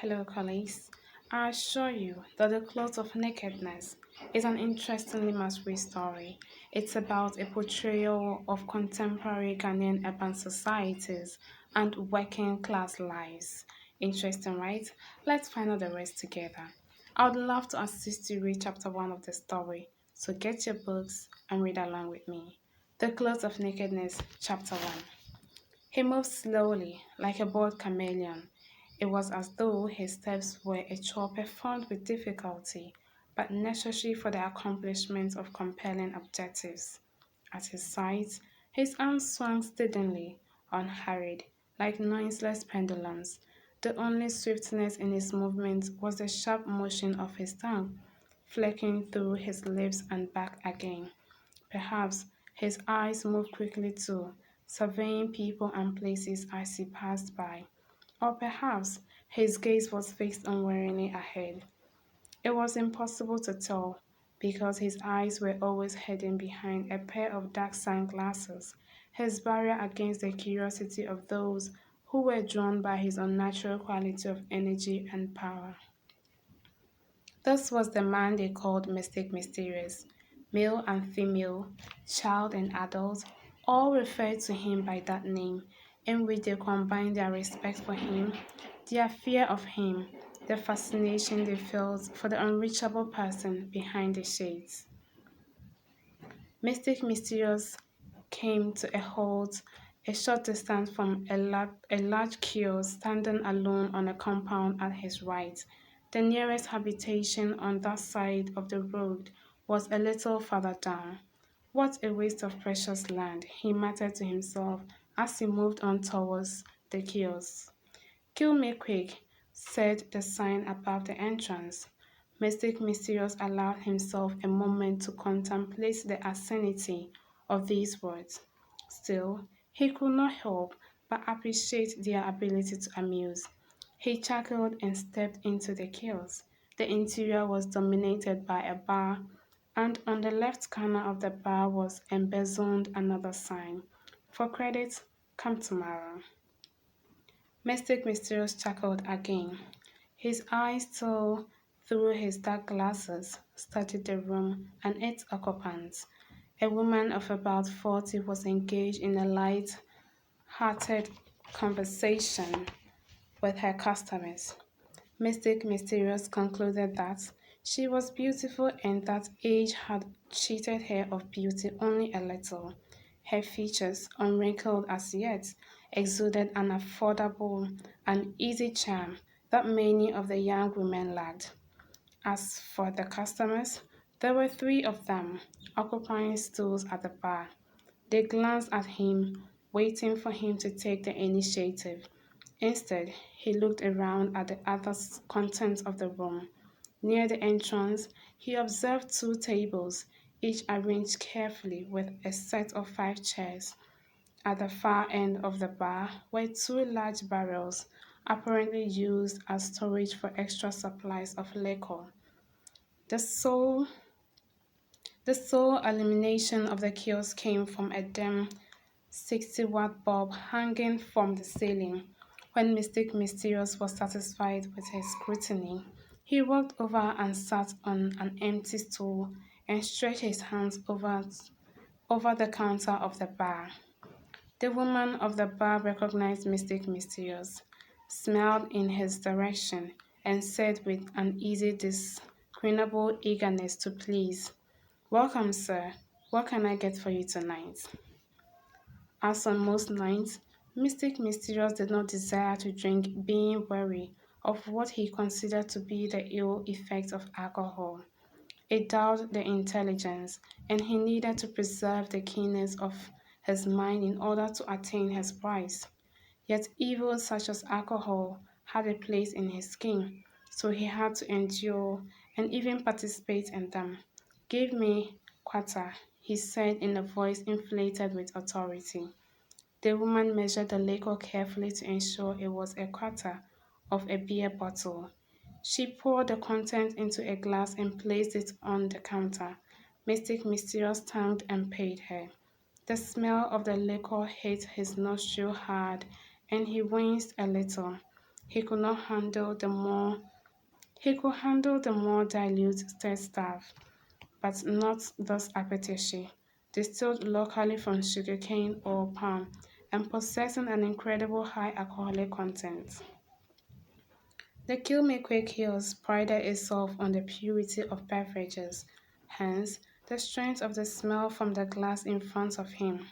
Hello, colleagues. I assure you that The Cloth of Nakedness is an interestingly mature story. It's about a portrayal of contemporary Ghanaian urban societies and working class lives. Interesting, right? Let's find out the rest together. I would love to assist you read chapter 1 of the story, so get your books and read along with me. The Cloth of Nakedness, chapter 1. He moved slowly, like a bored chameleon. It was as though his steps were a chore performed with difficulty, but necessary for the accomplishment of compelling objectives. At his sides, his arms swung steadily, unhurried, like noiseless pendulums. The only swiftness in his movements was the sharp motion of his tongue, flicking through his lips and back again. Perhaps his eyes moved quickly too, surveying people and places as he passed by. Or perhaps his gaze was fixed unwearingly ahead. It was impossible to tell, because his eyes were always hidden behind a pair of dark sunglasses, his barrier against the curiosity of those who were drawn by his unnatural quality of energy and power. This was the man they called Mystic Mysterious. Male and female, child and adult, all referred to him by that name, in which they combined their respect for him, their fear of him, the fascination they felt for the unreachable person behind the shades. Mystic Mysterious came to a halt a short distance from a large kiosk standing alone on a compound at his right. The nearest habitation on that side of the road was a little farther down. What a waste of precious land, he muttered to himself as he moved on towards the kiosk. Kill me quick, said the sign above the entrance. Mystic Mysterious allowed himself a moment to contemplate the obscenity of these words. Still, he could not help but appreciate their ability to amuse. He chuckled and stepped into the kiosk. The interior was dominated by a bar, and on the left corner of the bar was emblazoned another sign. For credit, come tomorrow. Mystic Mysterious chuckled again. His eyes, still through his dark glasses, studied the room and its occupants. A woman of about 40 was engaged in a light-hearted conversation with her customers. Mystic Mysterious concluded that she was beautiful and that age had cheated her of beauty only a little. Her features, unwrinkled as yet, exuded an affordable and easy charm that many of the young women lacked. As for the customers, there were three of them, occupying stools at the bar. They glanced at him, waiting for him to take the initiative. Instead, he looked around at the other contents of the room. Near the entrance, he observed two tables, each arranged carefully with a set of five chairs. At the far end of the bar were two large barrels, apparently used as storage for extra supplies of liquor. The sole the sole illumination of the kiosk came from a dim 60-watt bulb hanging from the ceiling. When Mystic Mysterious was satisfied with his scrutiny, he walked over and sat on an empty stool and stretched his hands over the counter of the bar. The woman of the bar recognized Mystic Mysterious, smiled in his direction, and said with an easy, discernible eagerness to please, "Welcome, sir. What can I get for you tonight?" As on most nights, Mystic Mysterious did not desire to drink, being wary of what he considered to be the ill effects of alcohol. It dulled the intelligence, and he needed to preserve the keenness of his mind in order to attain his prize. Yet evils such as alcohol had a place in his scheme, so he had to endure and even participate in them. "Give me quarter," he said in a voice inflated with authority. The woman measured the liquor carefully to ensure it was a quarter of a beer bottle. She poured the contents into a glass and placed it on the counter. Mystic Mysterious thanked and paid her. The smell of the liquor hit his nostril hard, and he winced a little. He could not handle the more he could handle the more dilute state stuff, but not those apetici, distilled locally from sugarcane or palm and possessing an incredible high alcoholic content. The Kilmaquake Hills prided itself on the purity of beverages, hence, the strength of the smell from the glass in front of him.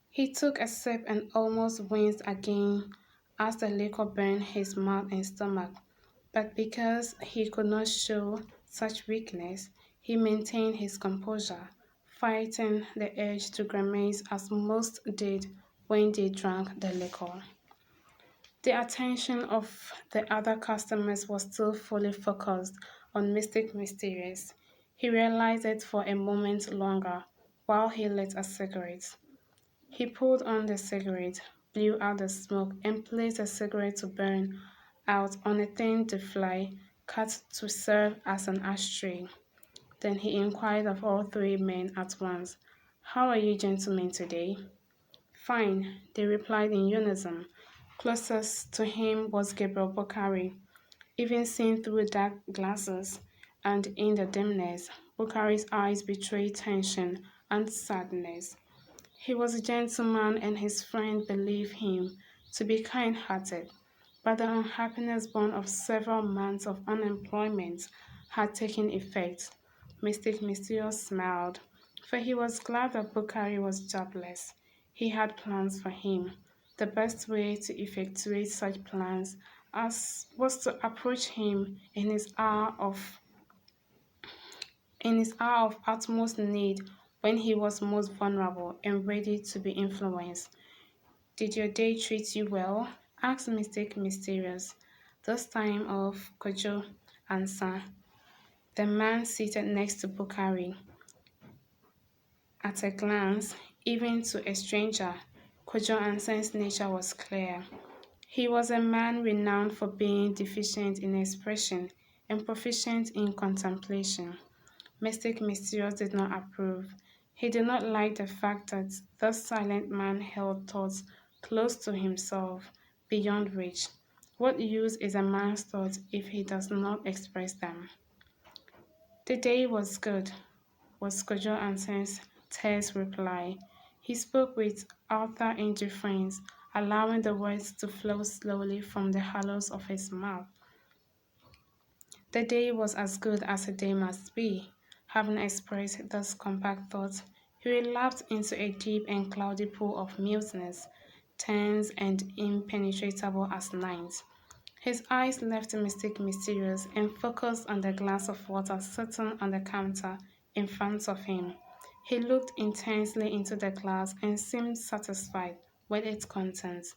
He took a sip and almost winced again as the liquor burned his mouth and stomach, but because he could not show such weakness, he maintained his composure, fighting the urge to grimace as most did when they drank the liquor. The attention of the other customers was still fully focused on Mystic Mysterious. He realized it for a moment longer while he lit a cigarette. He pulled on the cigarette, blew out the smoke, and placed the cigarette to burn out on a thin fly cut to serve as an ashtray. Then he inquired of all three men at once, "How are you gentlemen today?" "Fine," they replied in unison. Closest to him was Gabriel Bokari, even seen through dark glasses, and in the dimness, Bokari's eyes betrayed tension and sadness. He was a gentleman and his friend believed him to be kind-hearted, but the unhappiness born of several months of unemployment had taken effect. Mystic Mysterious smiled, for he was glad that Bukari was jobless. He had plans for him. The best way to effectuate such plans as was to approach him in his hour of utmost need when he was most vulnerable and ready to be influenced. "Did your day treat you well?" asked Mystic Mysterious, this time of Kojo Ansa, the man seated next to Bukari. At a glance, even to a stranger, Kojo Ansan's nature was clear. He was a man renowned for being deficient in expression and proficient in contemplation. Mystic Mysterious did not approve. He did not like the fact that this silent man held thoughts close to himself, beyond reach. What use is a man's thought if he does not express them? "The day was good," was Kojo Anson's terse reply. He spoke with utter indifference, allowing the words to flow slowly from the hollows of his mouth. The day was as good as a day must be. Having expressed those compact thoughts, he relapsed into a deep and cloudy pool of muteness, tense and impenetrable as night. His eyes left Mystic Mysterious and focused on the glass of water sitting on the counter in front of him. He looked intensely into the glass and seemed satisfied with its contents.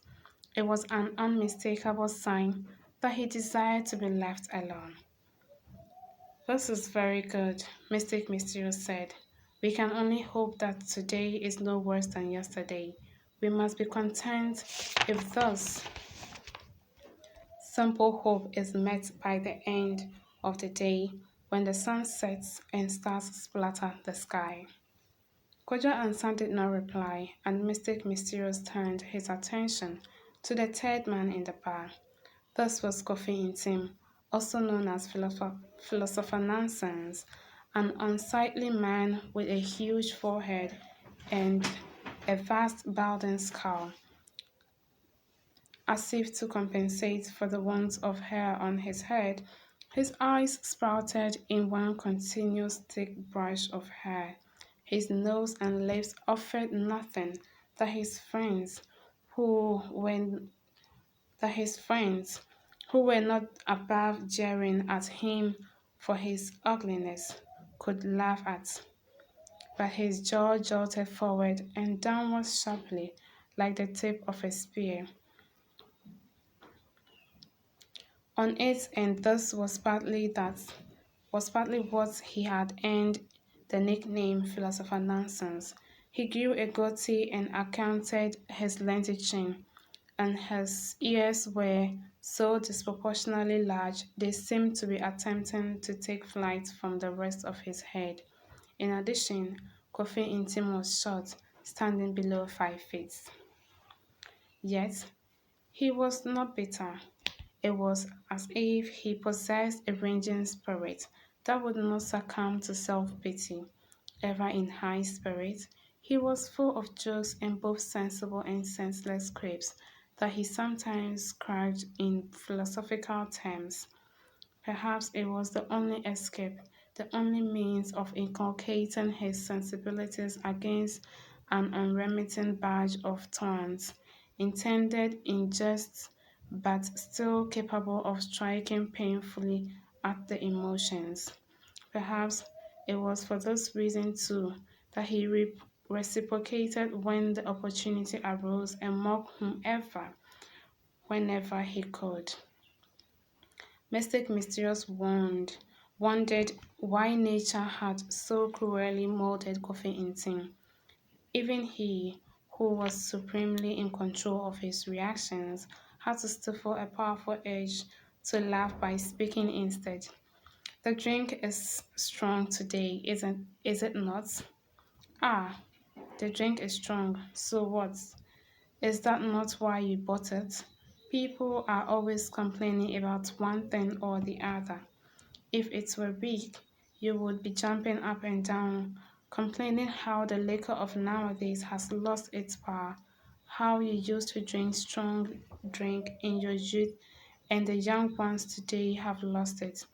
It was an unmistakable sign that he desired to be left alone. "This is very good," Mystic Mysterious said. "We can only hope that today is no worse than yesterday. We must be content if thus simple hope is met by the end of the day when the sun sets and stars splatter the sky." Kojo Ansan did not reply, and Mystic Mysterious turned his attention to the third man in the bar. This was Kofi Intim, also known as Philosopher Nonsense, an unsightly man with a huge forehead and a vast balding skull. As if to compensate for the want of hair on his head, his eyes sprouted in one continuous thick brush of hair. His nose and lips offered nothing that who were his friends, who were not above jeering at him for his ugliness, could laugh at. But his jaw jolted forward and downward sharply, like the tip of a spear. On it, and this was partly what he had earned the nickname Philosopher Nonsense. He grew a goatee and accounted his lengthy chin, and his ears were so disproportionately large they seemed to be attempting to take flight from the rest of his head. In addition, Kofi Intim was short, standing below 5 feet. Yet, he was not bitter. It was as if he possessed a raging spirit that would not succumb to self-pity. Ever in high spirits, he was full of jokes and both sensible and senseless quips that he sometimes cracked in philosophical terms. Perhaps it was the only escape, the only means of inculcating his sensibilities against an unremitting barrage of thorns, intended in jest but still capable of striking painfully at the emotions. Perhaps it was for this reason too that he reciprocated when the opportunity arose and mocked whomever, whenever he could. Mystic Mysterious wondered why nature had so cruelly molded Coffee Intim. Even he, who was supremely in control of his reactions, had to stifle a powerful urge to laugh by speaking instead. The drink is strong today, is it not? Ah, the drink is strong, so what? Is that not why you bought it? People are always complaining about one thing or the other. If it were weak, you would be jumping up and down, complaining how the liquor of nowadays has lost its power, how you used to drink strong drink in your youth and the young ones today have lost it.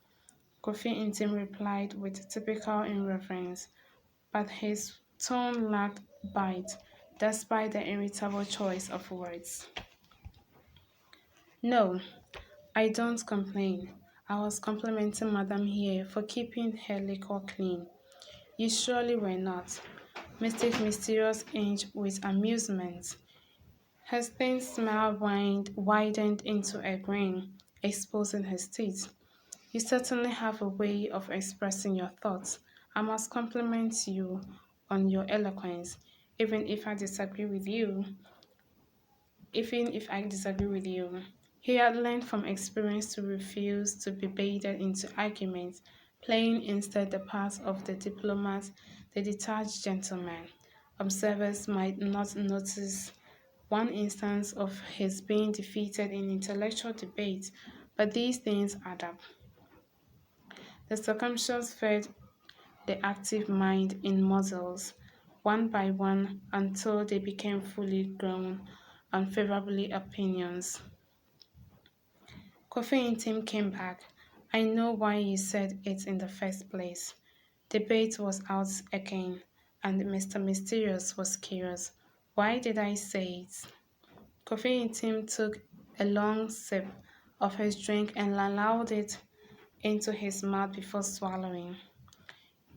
Kofi Intim replied with typical irreverence, but his tone lacked bite, despite the irritable choice of words. No, I don't complain. I was complimenting Madame here for keeping her liquor clean. You surely were not. Mystic Mysterious inch with amusement. His thin smile widened into a grin, exposing his teeth. You certainly have a way of expressing your thoughts. I must compliment you on your eloquence, even if I disagree with you. Even if I disagree with you. He had learned from experience to refuse to be baited into arguments, playing instead the part of the diplomat, the detached gentleman. Observers might not notice one instance of his being defeated in intellectual debate, but these things add up. The circumstances fed the active mind in muscles, one by one, until they became fully grown, unfavorably opinions. Coffee and Tim came back. I know why you said it in the first place. Debate was out again, and Mr. Mysterious was curious. Why did I say it? Coffee and Tim took a long sip of his drink and allowed it into his mouth before swallowing.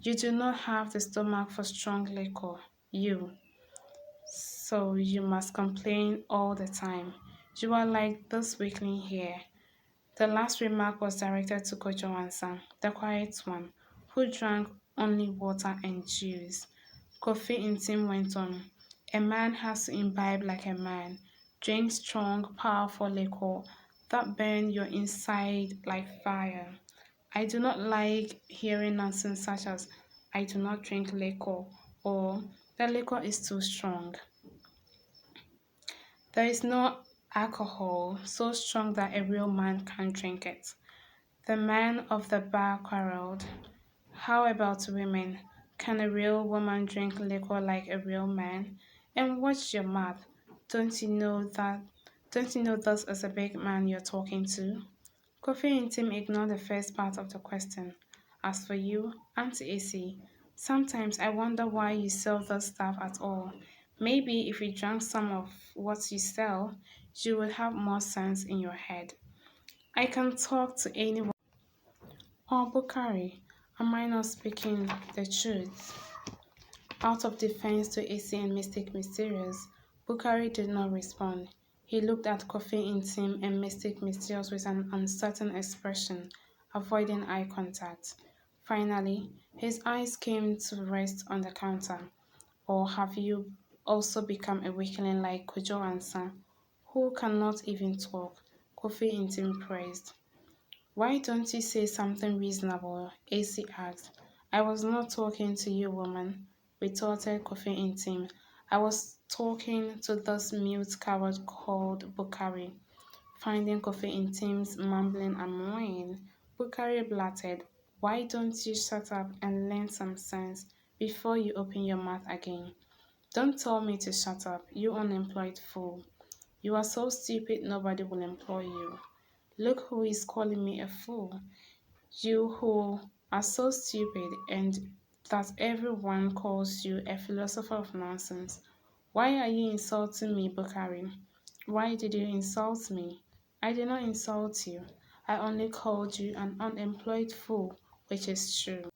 You do not have the stomach for strong liquor, you, so you must complain all the time. You are like this weakling here. The last remark was directed to Kojo Ansan, the quiet one, who drank only water and juice. Kofi Intim went on. A man has to imbibe like a man, drink strong, powerful liquor that burn your inside like fire. I do not like hearing nonsense such as I do not drink liquor or the liquor is too strong. There is no alcohol so strong that a real man can drink it. The man of the bar quarreled. How about women? Can a real woman drink liquor like a real man? And watch your mouth. Don't you know that? Don't you know this is a big man you're talking to? Kofi and Tim ignored the first part of the question. As for you, Auntie AC, sometimes I wonder why you sell this stuff at all. Maybe if you drank some of what you sell, you would have more sense in your head. I can talk to anyone. Oh, Bukari, am I not speaking the truth? Out of defense to AC and Mystic Mysterious, Bukari did not respond. He looked at Coffee Intim and Mystic Mysterious with an uncertain expression, avoiding eye contact. Finally, his eyes came to rest on the counter. Or have you also become a weakling like Kojo Ansa, who cannot even talk? Kofi Intim praised. Why don't you say something reasonable? AC asked. I was not talking to you, woman, retorted Kofi Intim. I was talking to this mute coward called Bukari. Finding Kofi in Tim's mumbling and mooing, Bukari blurted, "Why don't you shut up and learn some sense before you open your mouth again? Don't tell me to shut up, you unemployed fool. You are so stupid nobody will employ you. Look who is calling me a fool. You who are so stupid and that everyone calls you a philosopher of nonsense. Why are you insulting me, Bukari? Why did you insult me? I did not insult you. I only called you an unemployed fool, which is true.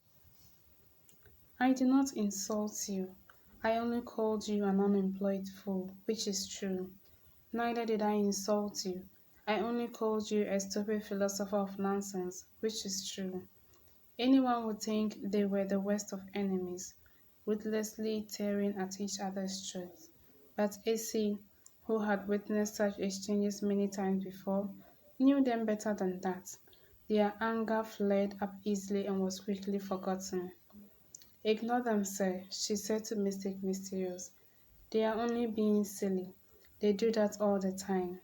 I did not insult you. I only called you an unemployed fool, which is true. Neither did I insult you. I only called you a stupid philosopher of nonsense, which is true. Anyone would think they were the worst of enemies, ruthlessly tearing at each other's throats. But AC, who had witnessed such exchanges many times before, knew them better than that. Their anger flared up easily and was quickly forgotten. "Ignore them, sir," she said to Mystic Mysterious. "They are only being silly. They do that all the time."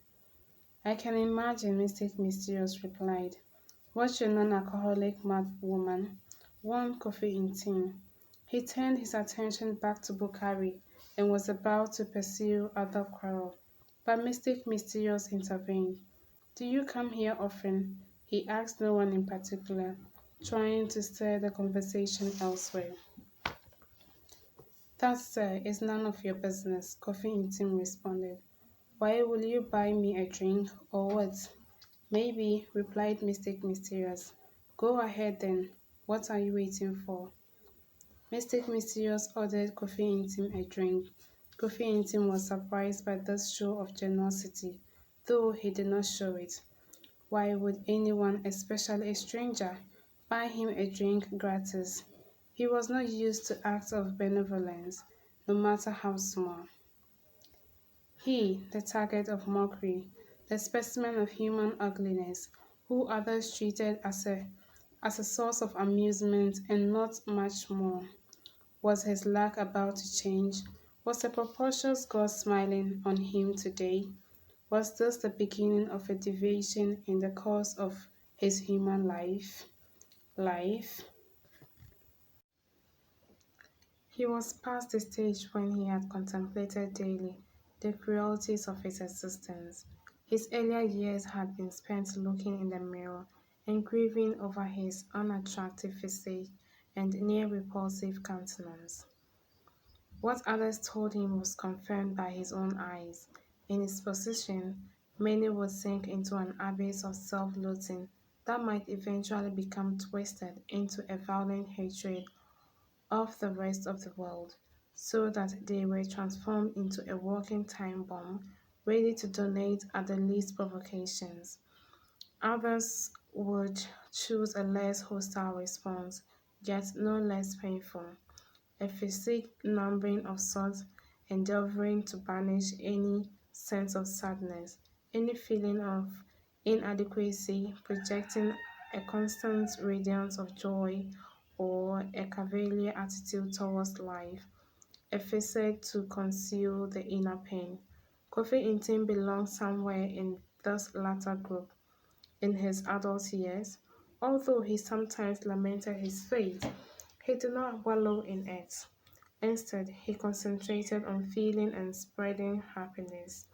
"I can imagine," Mystic Mysterious replied. "What's your non-alcoholic mad woman? One coffee in tea." He turned his attention back to Bukari and was about to pursue other quarrel, but Mystic Mysterious intervened. "Do you come here often?" He asked no one in particular, trying to steer the conversation elsewhere. "That, sir, is none of your business," Coffee in Tim responded. "Why will you buy me a drink, or what?" "Maybe," replied Mystic Mysterious. "Go ahead then. What are you waiting for?" Mystic Mysterious ordered Coffee in Tim a drink. Coffee in Tim was surprised by this show of generosity, though he did not show it. Why would anyone, especially a stranger, buy him a drink gratis? He was not used to acts of benevolence, no matter how small. He, the target of mockery, the specimen of human ugliness, who others treated as a source of amusement and not much more. Was his luck about to change? Was a propitious God smiling on him today? Was this the beginning of a deviation in the course of his human life? He was past the stage when he had contemplated daily the cruelties of his existence. His earlier years had been spent looking in the mirror and grieving over his unattractive physique and near repulsive countenance. What others told him was confirmed by his own eyes. In his position, many would sink into an abyss of self-loathing that might eventually become twisted into a violent hatred of the rest of the world, so that they were transformed into a walking time bomb ready to detonate at the least provocations. Others would choose a less hostile response, yet no less painful, a physique numbing of sorts, endeavoring to banish any sense of sadness, any feeling of inadequacy, projecting a constant radiance of joy or a cavalier attitude towards life, a physique to conceal the inner pain. Kofi Intim belonged somewhere in this latter group. In his adult years, although he sometimes lamented his fate, he did not wallow in it. Instead, he concentrated on feeling and spreading happiness.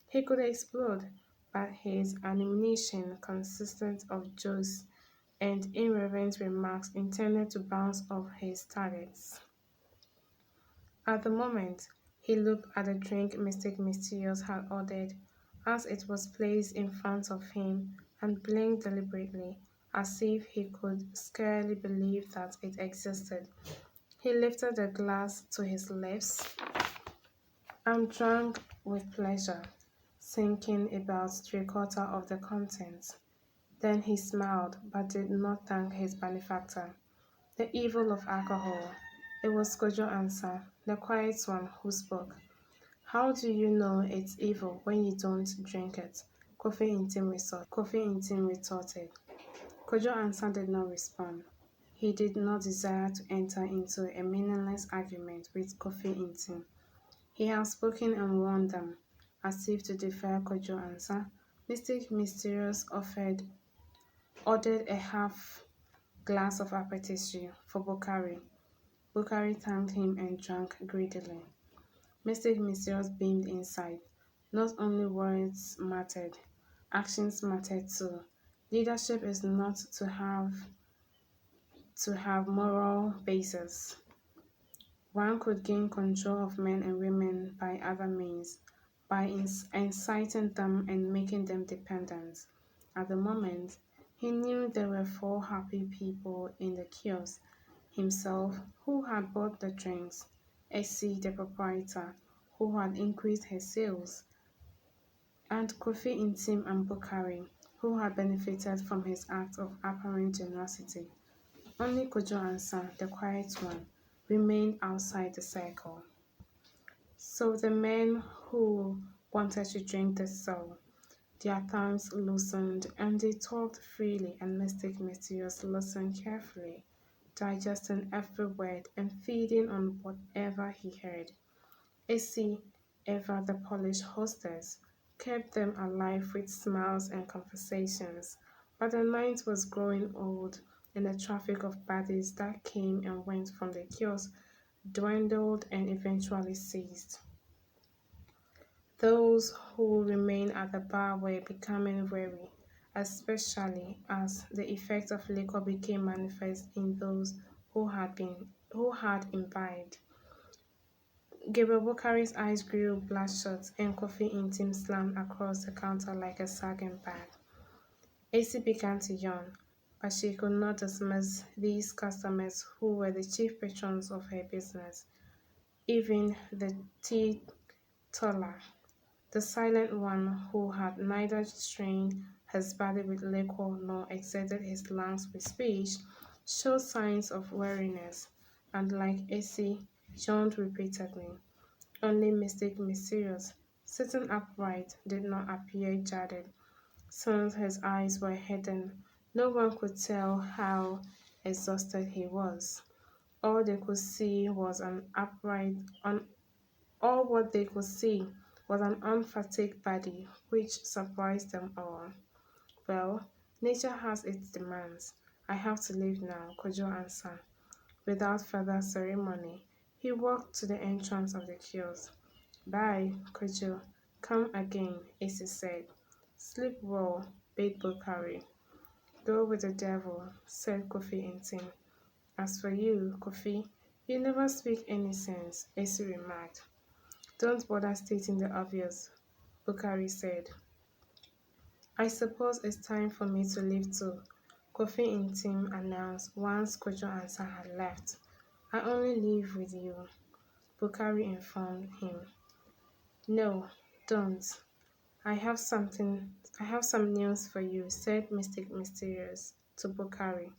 He could explode, but his ammunition consisted of jokes and irreverent remarks intended to bounce off his targets. At the moment, he looked at the drink Mystic Mysterious had ordered as it was placed in front of him and blinked deliberately, as if he could scarcely believe that it existed. He lifted the glass to his lips and drank with pleasure, sinking about three-quarters of the contents. Then he smiled, but did not thank his benefactor. The evil of alcohol. It was Kojo Ansa, the quiet one, who spoke. "How do you know it's evil when you don't drink it?" Kofi Intim retorted. Kojo Ansa did not respond. He did not desire to enter into a meaningless argument with Kofi Intim. He had spoken and warned them, as if to defer Kojo Ansa, Mystic Mysterious ordered a half glass of appetizer for Bokari. Bokari thanked him and drank greedily. Mystic Mysterious beamed inside. Not only words mattered, actions mattered too. Leadership is not to have moral basis. One could gain control of men and women by other means, by inciting them and making them dependent. At the moment, he knew there were four happy people in the kiosk: himself, who had bought the drinks; Essie, the proprietor, who had increased her sales; and Kofi Intim and Bukari, who had benefited from his act of apparent generosity. Only Kojo Ansa, the quiet one, remained outside the circle. So the men who wanted to drink the soul, their tongues loosened, and they talked freely, and Mystic Mysterious listened carefully, digesting every word and feeding on whatever he heard. Essie, ever the polished hostess, kept them alive with smiles and conversations, but the night was growing old, and the traffic of bodies that came and went from the kiosk dwindled and eventually ceased. Those who remained at the bar were becoming weary, especially as the effect of liquor became manifest in those who had imbibed. Gabriel Bokari's eyes grew bloodshot, and Kofi Intim slammed across the counter like a sagging bag. AC began to yawn, but she could not dismiss these customers who were the chief patrons of her business. Even the teetotaler, the silent one who had neither strained his body with liquor nor exerted his lungs with speech, showed signs of weariness, and like AC, yawned repeatedly. Only Mystic Mysterious, sitting upright, did not appear jaded. Since his eyes were hidden, no one could tell how exhausted he was. All they could see was an upright, all what they could see was an unfatigued body, which surprised them all. Well, nature has its demands. I have to leave now, Kojo answered. Without further ceremony, he walked to the entrance of the kiosk. Bye, Kojo. Come again, Issy said. Sleep well, bade Bokari. Go with the devil, said Kofi Intim. As for you, Kofi, you never speak any sense, Issy remarked. Don't bother stating the obvious, Bokari said. I suppose it's time for me to leave too, Kofi Intim announced once Kojo Ansa had left. I only leave with you, Bokari informed him. No, don't. I have some news for you, said Mystic Mysterious to Bokari.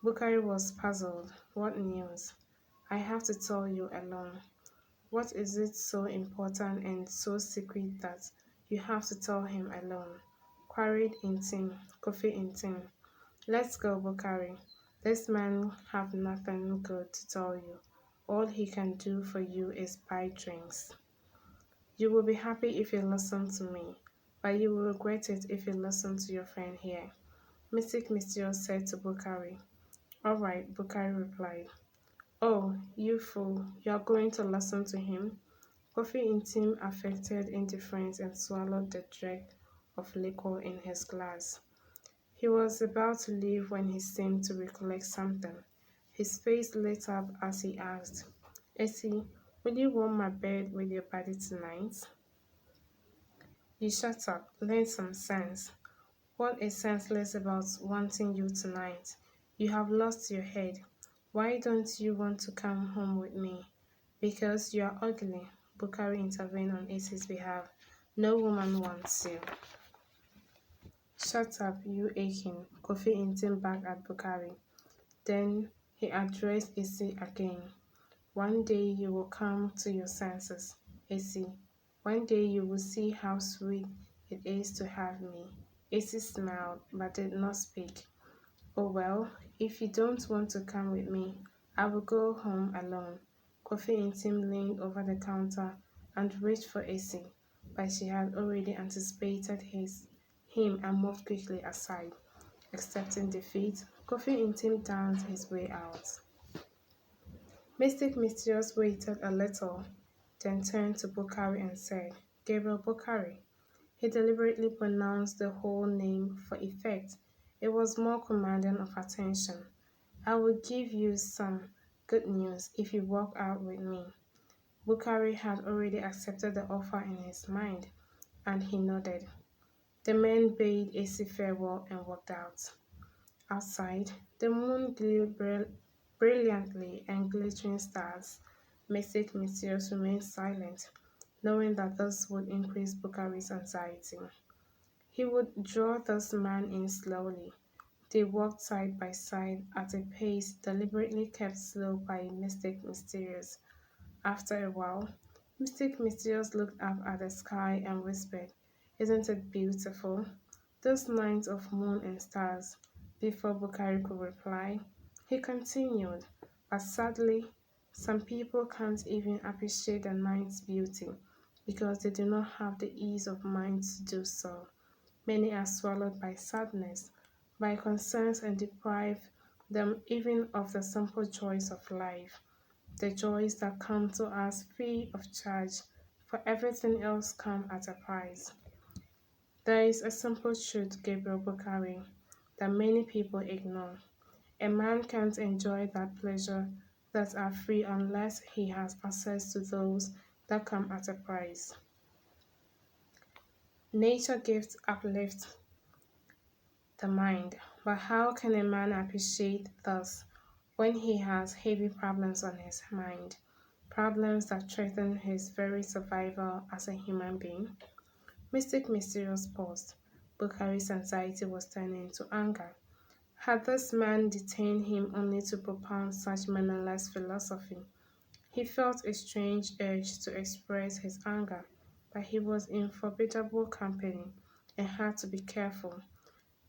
Bokari was puzzled. What news? I have to tell you alone. What is it so important and so secret that you have to tell him alone? Queried Intim, Kofi Intim. Let's go, Bokari. This man have nothing good to tell you. All he can do for you is buy drinks. You will be happy if you listen to me, but you will regret it if you listen to your friend here, Mystic Mysterious said to Bokari. All right, Bokari replied. Oh, you fool, you are going to listen to him? Kofi Intim affected indifference and swallowed the dreg of liquor in his glass. He was about to leave when he seemed to recollect something. His face lit up as he asked, Essie, will you warm my bed with your body tonight? You shut up, learn some sense. What is senseless about wanting you tonight? You have lost your head. Why don't you want to come home with me? Because you are ugly, Bukari intervened on Ace's behalf. No woman wants you. Shut up, you aching, Kofi Intim back at Bukari. Then he addressed Ace again. One day you will come to your senses, Ace. One day you will see how sweet it is to have me. Ace smiled but did not speak. Oh well, if you don't want to come with me, I will go home alone. Kofi Intim leaned over the counter and reached for Ace. but she had already anticipated him and moved quickly aside. Accepting defeat, Kofi intimidated his way out. Mystic Mysterious waited a little, then turned to Bukari and said, Gabriel Bukari. He deliberately pronounced the whole name for effect. It was more commanding of attention. I will give you some good news if you walk out with me. Bukari had already accepted the offer in his mind, and he nodded. The men bade Issy farewell and walked out. Outside, the moon glowed brilliantly and glittering stars. Mystic Mysterious remained silent, knowing that this would increase Bukari's anxiety. He would draw this man in slowly. They walked side by side at a pace deliberately kept slow by Mystic Mysterious. After a while, Mystic Mysterious looked up at the sky and whispered, Isn't it beautiful? Those nights of moon and stars. Before Bukari could reply, he continued, But sadly, some people can't even appreciate the night's beauty because they do not have the ease of mind to do so. Many are swallowed by sadness, by concerns, and deprive them even of the simple joys of life, the joys that come to us free of charge, for everything else comes at a price. There is a simple truth, Gabriel Bukari, that many people ignore. A man can't enjoy that pleasure that are free unless he has access to those that come at a price. Nature gifts uplift the mind, but how can a man appreciate this when he has heavy problems on his mind, problems that threaten his very survival as a human being? Mystic Mysterious paused. Bukari's anxiety was turning into anger. Had this man detained him only to propound such meaningless philosophy? He felt a strange urge to express his anger, but he was in formidable company and had to be careful.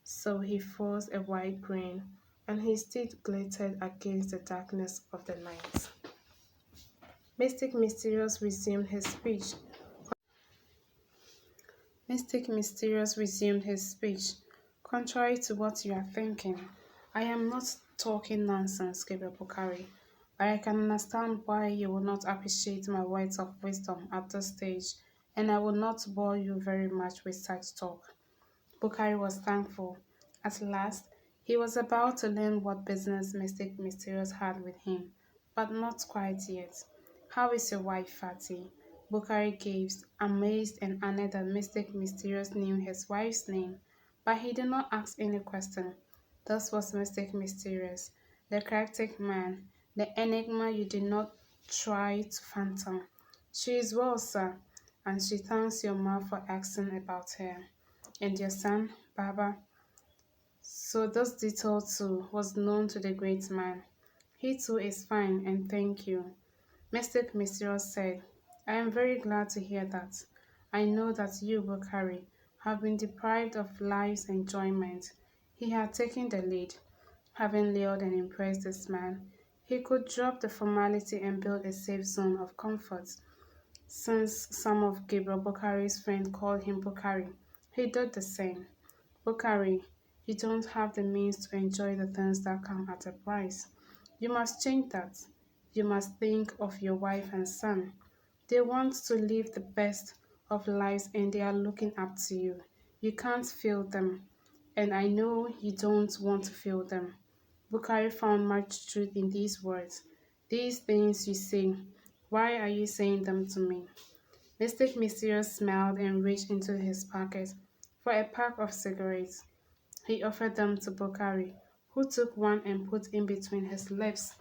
So he forced a wide grin, and his teeth glittered against the darkness of the night. Mystic Mysterious resumed his speech. Mystic Mysterious resumed his speech. Contrary to what you are thinking, I am not talking nonsense, Gabriel Bukari, but I can understand why you will not appreciate my words of wisdom at this stage, and I will not bore you very much with such talk. Bukari was thankful. At last, he was about to learn what business Mystic Mysterious had with him, but not quite yet. How is your wife, Fatty? Bukari gazed, amazed and honored that Mystic Mysterious knew his wife's name, but he did not ask any question. This was Mystic Mysterious, the cryptic man, the enigma you did not try to fathom. She is well, sir, and she thanks your ma for asking about her. And your son, Baba. So this detail too was known to the great man. He too is fine, and thank you. Mystic Mysterious said, I am very glad to hear that. I know that you, Bukari, have been deprived of life's enjoyment. He had taken the lead. Having lured and impressed this man, he could drop the formality and build a safe zone of comfort. Since some of Gabriel Bukari's friends called him Bukari, he did the same. Bukari, you don't have the means to enjoy the things that come at a price. You must change that. You must think of your wife and son. They want to live the best of lives and they are looking up to you. You can't fail them. And I know you don't want to fail them. Bukari found much truth in these words. These things you say, why are you saying them to me? Mystic Mysterious smiled and reached into his pocket for a pack of cigarettes. He offered them to Bukari, who took one and put in between his lips.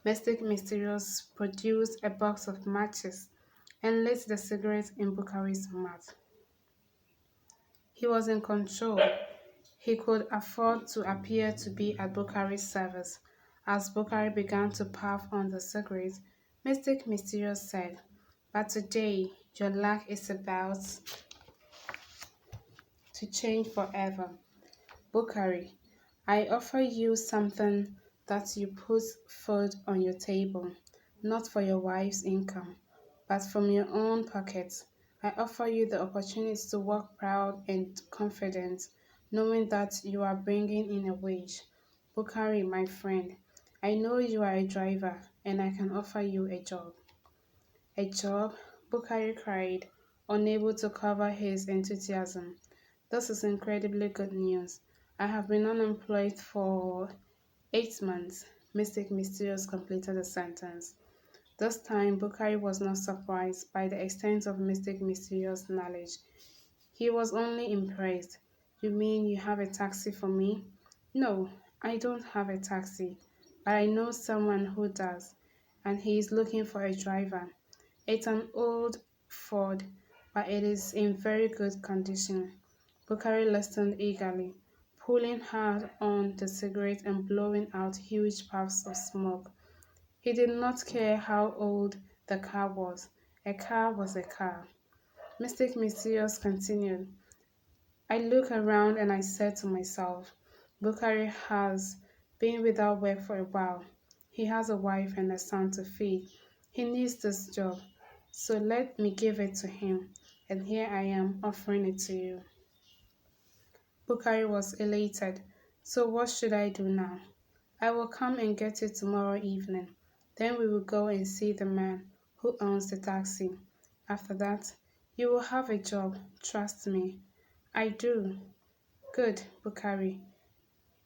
Mystic Mysterious produced a box of matches and lit the cigarette in Bukari's mouth. He was in control. He could afford to appear to be at Bukari's service. As Bukari began to puff on the cigarette, Mystic Mysterious said, But today, your luck is about to change forever. Bukari, I offer you something that you put food on your table, not for your wife's income, but from your own pocket. I offer you the opportunity to walk proud and confident, knowing that you are bringing in a wage. Bukari, my friend, I know you are a driver and I can offer you a job. A job? Bukari cried, unable to cover his enthusiasm. This is incredibly good news. I have been unemployed for 8 months. Mystic Mysterious completed the sentence. This time, Bukari was not surprised by the extent of Mystic Mysterious' knowledge. He was only impressed. You mean you have a taxi for me? No, I don't have a taxi, but I know someone who does, and he is looking for a driver. It's an old Ford, but it is in very good condition. Bukari listened eagerly, pulling hard on the cigarette and blowing out huge puffs of smoke. He did not care how old the car was. A car was a car. Mystic Mysterious continued. I looked around and I said to myself, Bukari has been without work for a while. He has a wife and a son to feed. He needs this job. So let me give it to him. And here I am offering it to you. Bukari was elated. So what should I do now? I will come and get it tomorrow evening. Then we will go and see the man who owns the taxi. After that, you will have a job. Trust me. I do. Good, Bukari.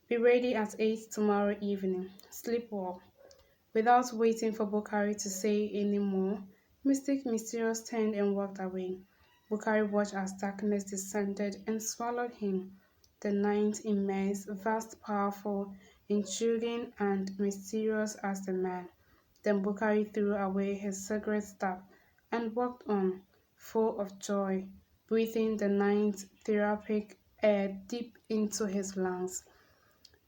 Be ready at 8 tomorrow evening. Sleep well. Without waiting for Bukari to say any more, Mystic Mysterious turned and walked away. Bukari watched as darkness descended and swallowed him. The night immense, vast, powerful, intriguing, and mysterious as the man. Then Bukari threw away his cigarette stub and walked on, full of joy, breathing the night therapeutic air deep into his lungs.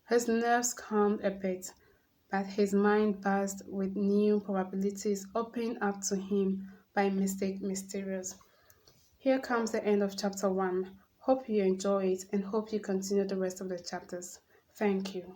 His nerves calmed a bit, but his mind buzzed with new probabilities opened up to him by Mystic Mysterious. Here comes the end of chapter 1. Hope you enjoy it and hope you continue the rest of the chapters. Thank you.